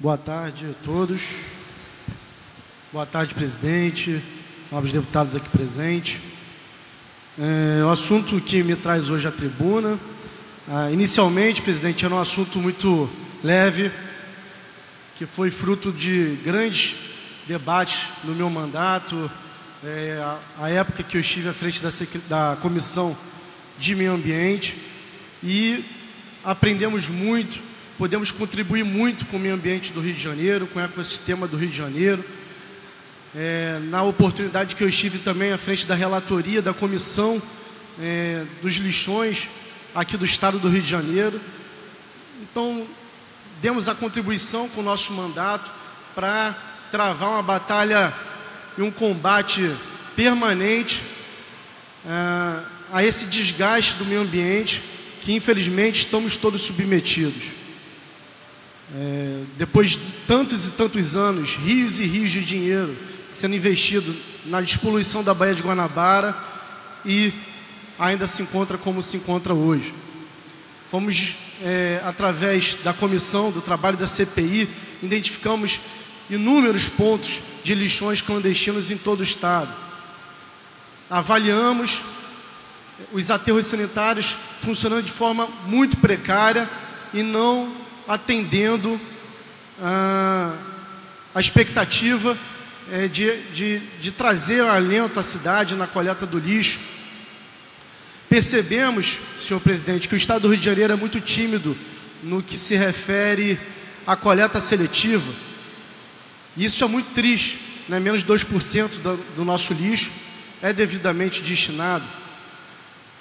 Boa tarde a todos. Boa tarde, presidente, nobres deputados aqui presentes. O assunto que me traz hoje à tribuna, inicialmente, presidente, era um assunto muito leve, que foi fruto de grandes debates no meu mandato, a época que eu estive à frente da Comissão de Meio Ambiente, e aprendemos muito, podemos contribuir muito com o meio ambiente do Rio de Janeiro, com o ecossistema do Rio de Janeiro. Na oportunidade que eu estive também à frente da relatoria da Comissão dos Lixões aqui do Estado do Rio de Janeiro. Então, demos a contribuição com o nosso mandato para travar uma batalha e um combate permanente a esse desgaste do meio ambiente que, infelizmente, estamos todos submetidos. Depois de tantos e tantos anos, rios e rios de dinheiro sendo investido na despoluição da Baía de Guanabara, e ainda se encontra como se encontra hoje. Fomos, através da comissão, do trabalho da CPI, identificamos inúmeros pontos de lixões clandestinos em todo o Estado. Avaliamos os aterros sanitários funcionando de forma muito precária e não atendendo a expectativa de trazer alento à cidade na coleta do lixo. Percebemos, senhor presidente, que o Estado do Rio de Janeiro é muito tímido no que se refere à coleta seletiva. Isso é muito triste, né? Menos de 2% do nosso lixo é devidamente destinado.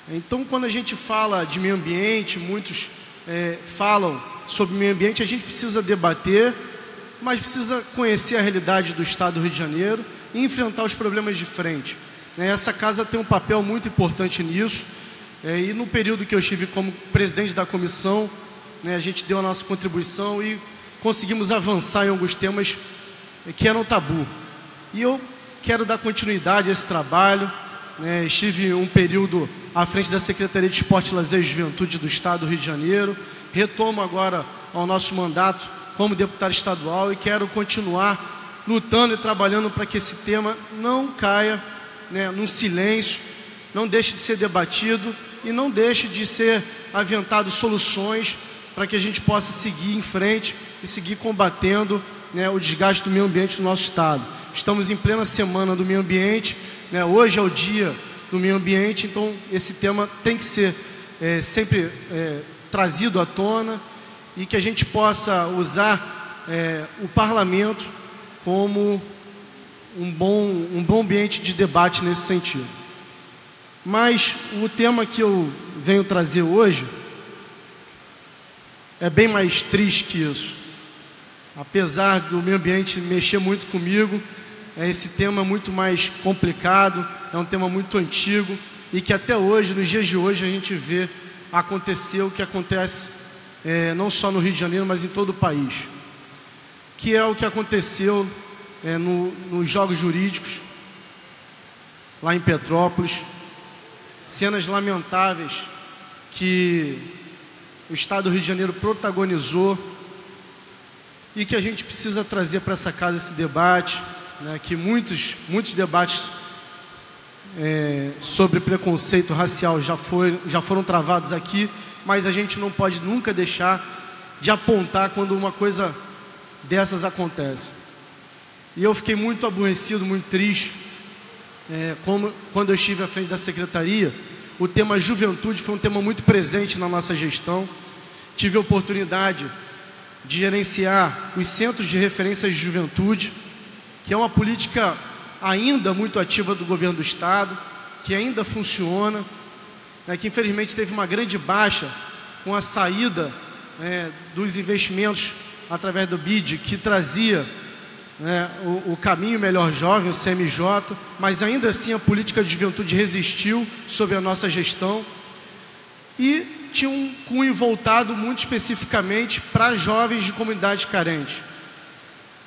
Então, quando a gente fala de meio ambiente, muitos falam sobre meio ambiente, a gente precisa debater, mas precisa conhecer a realidade do Estado do Rio de Janeiro e enfrentar os problemas de frente. Essa casa tem um papel muito importante nisso, e no período que eu estive como presidente da comissão, a gente deu a nossa contribuição e conseguimos avançar em alguns temas que eram tabu. E eu quero dar continuidade a esse trabalho. Estive um período à frente da Secretaria de Esporte, Lazer e Juventude do Estado do Rio de Janeiro. Retomo agora ao nosso mandato como deputado estadual e quero continuar lutando e trabalhando para que esse tema não caia num silêncio, não deixe de ser debatido e não deixe de ser aventado soluções para que a gente possa seguir em frente e seguir combatendo o desgaste do meio ambiente do nosso Estado. Estamos em plena semana do meio ambiente, hoje é o dia do meio ambiente, então esse tema tem que ser sempre trazido à tona e que a gente possa usar o parlamento como um bom ambiente de debate nesse sentido. Mas o tema que eu venho trazer hoje é bem mais triste que isso. Apesar do meio ambiente mexer muito comigo, esse tema é muito mais complicado, é um tema muito antigo e que até hoje, nos dias de hoje, a gente vê acontecer o que acontece não só no Rio de Janeiro, mas em todo o país, que é o que aconteceu nos Jogos Jurídicos, lá em Petrópolis. Cenas lamentáveis que o Estado do Rio de Janeiro protagonizou e que a gente precisa trazer para essa casa esse debate, que muitos debates sobre preconceito racial já foram travados aqui, mas a gente não pode nunca deixar de apontar quando uma coisa dessas acontece. E eu fiquei muito aborrecido, muito triste, quando eu estive à frente da secretaria. O tema juventude foi um tema muito presente na nossa gestão. Tive a oportunidade de gerenciar os centros de referência de juventude, que é uma política ainda muito ativa do governo do Estado, que ainda funciona, que infelizmente teve uma grande baixa com a saída dos investimentos através do BID, que trazia o Caminho Melhor Jovem, o CMJ, mas ainda assim a política de juventude resistiu sob a nossa gestão e tinha um cunho voltado muito especificamente para jovens de comunidades carentes.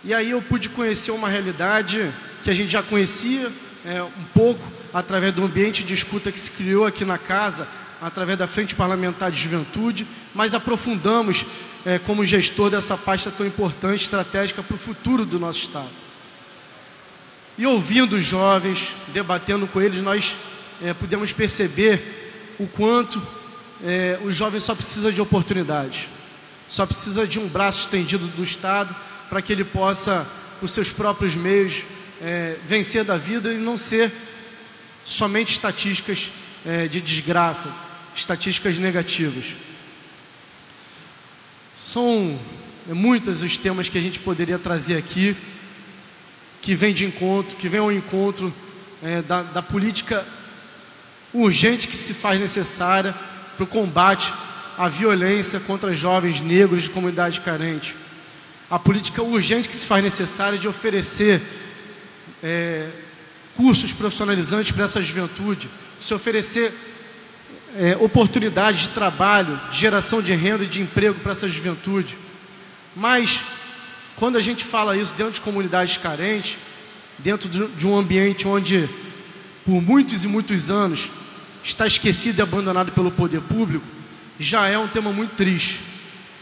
E aí eu pude conhecer uma realidade que a gente já conhecia um pouco através do ambiente de escuta que se criou aqui na casa, através da Frente Parlamentar de Juventude, mas aprofundamos como gestor dessa pasta tão importante, estratégica para o futuro do nosso Estado. E ouvindo os jovens, debatendo com eles, nós pudemos perceber o quanto o jovem só precisa de oportunidades, só precisa de um braço estendido do Estado para que ele possa, por seus próprios meios, vencer da vida e não ser somente estatísticas de desgraça, estatísticas negativas. São muitos os temas que a gente poderia trazer aqui, que vem ao encontro da política urgente que se faz necessária para o combate à violência contra jovens negros de comunidade carente. A política urgente que se faz necessária de oferecer cursos profissionalizantes para essa juventude, se oferecer oportunidades de trabalho, de geração de renda e de emprego para essa juventude. Mas, quando a gente fala isso dentro de comunidades carentes, dentro de um ambiente onde, por muitos e muitos anos, está esquecido e abandonado pelo poder público, já é um tema muito triste.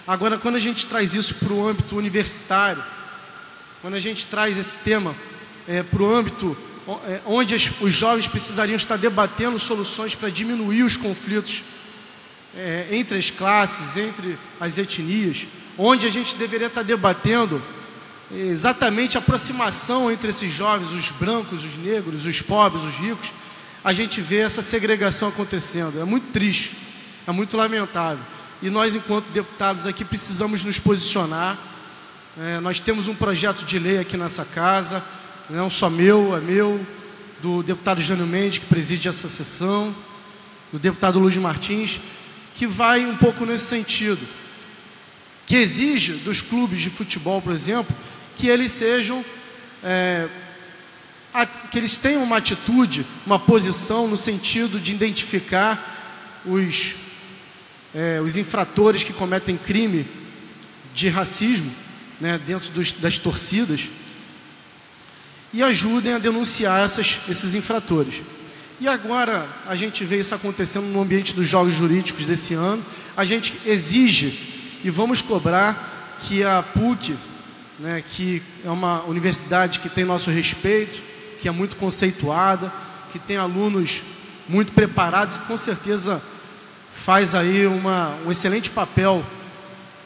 Agora, quando a gente traz isso para o âmbito universitário, quando a gente traz esse tema para o âmbito onde os jovens precisariam estar debatendo soluções para diminuir os conflitos entre as classes, entre as etnias, onde a gente deveria estar debatendo exatamente a aproximação entre esses jovens, os brancos, os negros, os pobres, os ricos, a gente vê essa segregação acontecendo. É muito triste, é muito lamentável. E nós, enquanto deputados aqui, precisamos nos posicionar. Nós temos um projeto de lei aqui nessa casa, não só meu, é meu, do deputado Jânio Mendes, que preside essa sessão, do deputado Luiz Martins, que vai um pouco nesse sentido, que exige dos clubes de futebol, por exemplo, que eles sejam, que eles tenham uma atitude, uma posição no sentido de identificar os infratores que cometem crime de racismo, dentro das torcidas, e ajudem a denunciar esses infratores. E agora a gente vê isso acontecendo no ambiente dos Jogos Jurídicos desse ano. A gente exige e vamos cobrar que a PUC, que é uma universidade que tem nosso respeito, que é muito conceituada, que tem alunos muito preparados e com certeza faz aí um excelente papel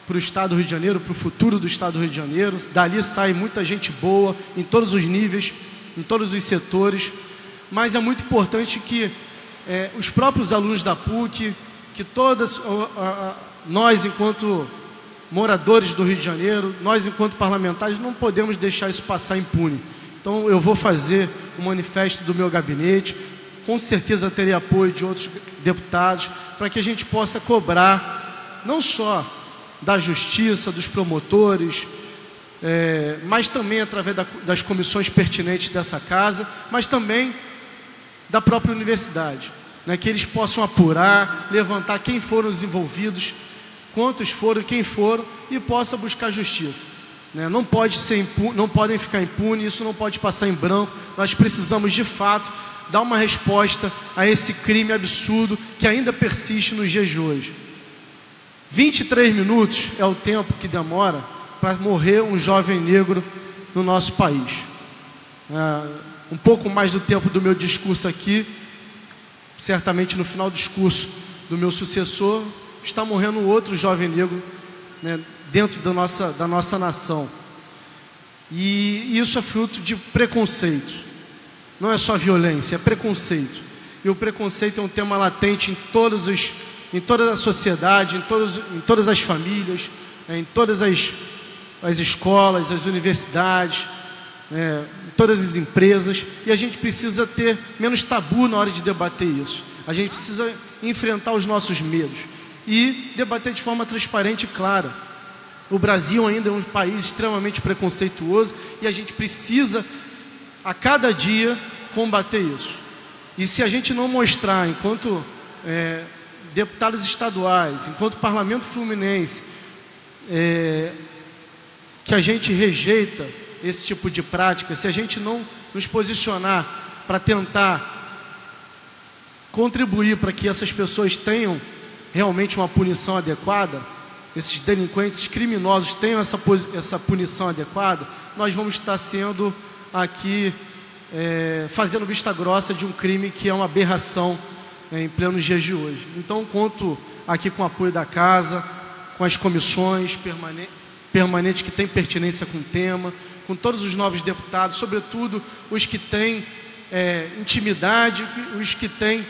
para o Estado do Rio de Janeiro, para o futuro do Estado do Rio de Janeiro. Dali sai muita gente boa, em todos os níveis, em todos os setores, mas é muito importante que os próprios alunos da PUC, que nós, enquanto moradores do Rio de Janeiro, nós, enquanto parlamentares, não podemos deixar isso passar impune. Então, eu vou fazer um manifesto do meu gabinete, com certeza terei apoio de outros deputados, para que a gente possa cobrar, não só da justiça, dos promotores, mas também através das comissões pertinentes dessa casa, mas também da própria universidade, que eles possam apurar, levantar quem foram os envolvidos, quantos foram, quem foram, e possa buscar justiça. Não podem ficar impunes, isso não pode passar em branco. Nós precisamos, de fato, dar uma resposta a esse crime absurdo que ainda persiste nos dias de hoje. 23 minutos é o tempo que demora para morrer um jovem negro no nosso país. Um pouco mais do tempo do meu discurso aqui, certamente no final do discurso do meu sucessor, está morrendo outro jovem negro, dentro da nossa nação. E isso é fruto de preconceito. Não é só violência, é preconceito. E o preconceito é um tema latente em toda a sociedade, em todas as famílias, em todas as escolas, as universidades, em todas as empresas. E a gente precisa ter menos tabu na hora de debater isso. A gente precisa enfrentar os nossos medos e debater de forma transparente e clara. O Brasil ainda é um país extremamente preconceituoso e a gente precisa, a cada dia, combater isso. E se a gente não mostrar, enquanto deputados estaduais, enquanto parlamento fluminense, que a gente rejeita esse tipo de prática, se a gente não nos posicionar para tentar contribuir para que essas pessoas tenham realmente uma punição adequada, esses delinquentes, esses criminosos tenham essa punição adequada, nós vamos estar sendo aqui fazendo vista grossa de um crime que é uma aberração em plenos dias de hoje. Então conto aqui com o apoio da casa, com as comissões permanentes que têm pertinência com o tema, com todos os novos deputados, sobretudo os que têm intimidade, os que têm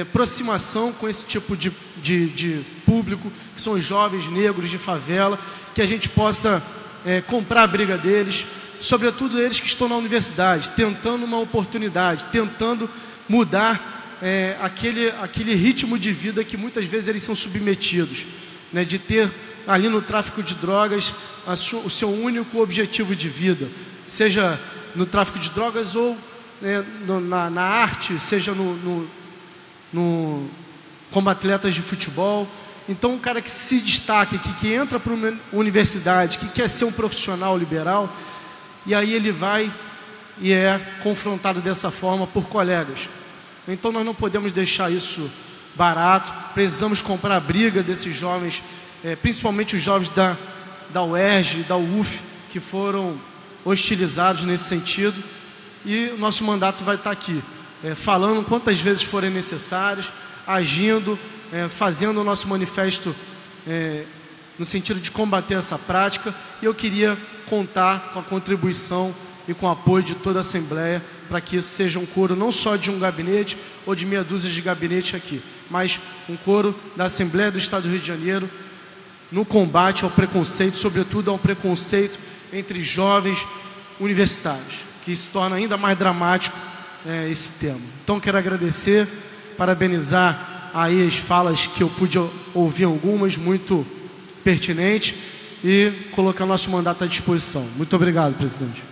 aproximação com esse tipo de público, que são os jovens negros de favela, que a gente possa comprar a briga deles, sobretudo eles que estão na universidade, tentando uma oportunidade, tentando mudar aquele ritmo de vida que muitas vezes eles são submetidos, né, de ter ali no tráfico de drogas o seu único objetivo de vida, seja no tráfico de drogas ou na arte, seja como atletas de futebol. Então um cara que se destaque, que entra para uma universidade, que quer ser um profissional liberal, e aí ele vai e é confrontado dessa forma por colegas. Então nós não podemos deixar isso barato, precisamos comprar a briga desses jovens, principalmente os jovens da UERJ e da UF, que foram hostilizados nesse sentido, e o nosso mandato vai estar aqui, falando quantas vezes forem necessárias, agindo, fazendo o nosso manifesto no sentido de combater essa prática, e eu queria contar com a contribuição e com o apoio de toda a Assembleia para que isso seja um coro não só de um gabinete ou de meia dúzia de gabinetes aqui, mas um coro da Assembleia do Estado do Rio de Janeiro no combate ao preconceito, sobretudo ao preconceito entre jovens universitários, que se torna ainda mais dramático esse tema. Então quero agradecer, parabenizar aí as falas que eu pude ouvir, algumas muito pertinentes, e colocar nosso mandato à disposição. Muito obrigado, presidente.